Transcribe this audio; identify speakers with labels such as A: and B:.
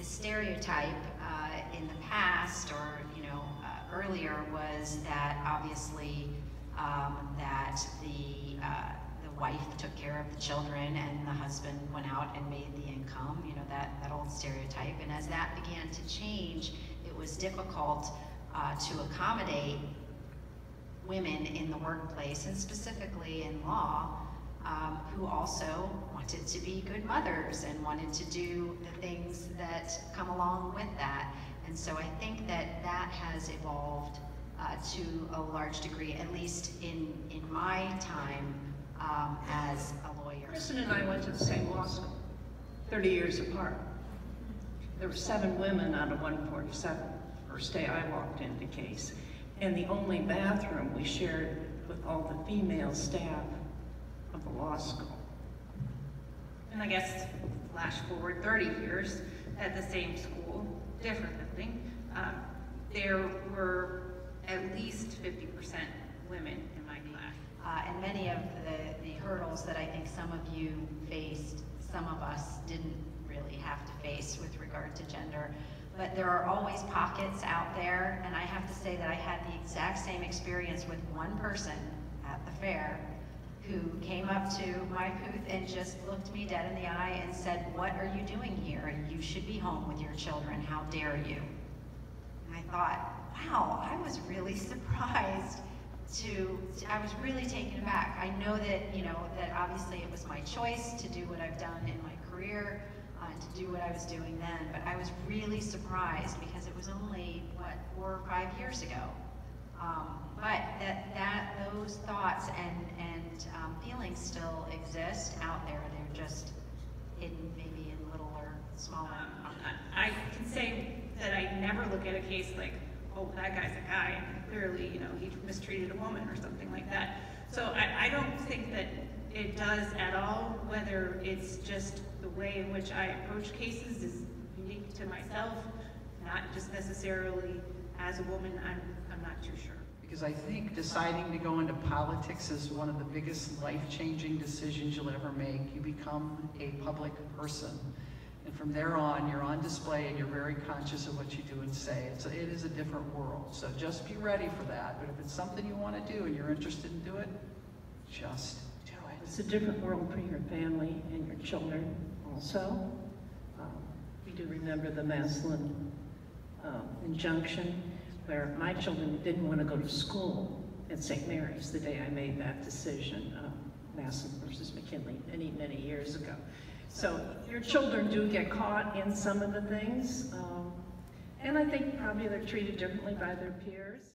A: the stereotype in the past, or earlier, was that obviously that the wife took care of the children and the husband went out and made the income. That old stereotype. And as that began to change, it was difficult to accommodate women in the workplace, and specifically in law, who also wanted to be good mothers and wanted to do the things that come along with that. And so I think that that has evolved to a large degree, at least in my time as a lawyer.
B: Kristen and I went to the same law school, 30 years apart. There were 7 women out of 147, first day I walked into case. And the only bathroom we shared with all the female staff of the law school.
C: And I guess, flash forward 30 years, at the same school, different building, there were at least 50% women in my class.
A: And many of the hurdles that I think some of you faced, some of us didn't really have to face with regard to gender. But there are always pockets out there, and I have to say that I had the exact same experience with one person at the fair who came up to my booth and just looked me dead in the eye and said, "What are you doing here? You should be home with your children. How dare you?" And I thought, wow, I was really surprised I was really taken aback. I know that, that obviously it was my choice to do what I've done in my career, to do what I was doing then, but I was really surprised because it was only, 4 or 5 years ago. But those thoughts and feelings still exist out there. They're just hidden maybe in little or smaller.
C: I can say that I never look at a case like, oh, that guy's a guy, and clearly, he mistreated a woman or something like that. So I don't think that it does at all. Whether it's just the way in which I approach cases is unique to myself, not just necessarily as a woman. I'm not too sure.
D: Because I think deciding to go into politics is one of the biggest life-changing decisions you'll ever make. You become a public person. And from there on, you're on display and you're very conscious of what you do and say. It is a different world. So just be ready for that. But if it's something you want to do and you're interested in doing it, just do it.
B: It's a different world for your family and your children also. We do remember the Maslin injunction, where my children didn't want to go to school at St. Mary's the day I made that decision, Maslin versus McKinley, many, many years ago. So your children do get caught in some of the things, and I think probably they're treated differently by their peers.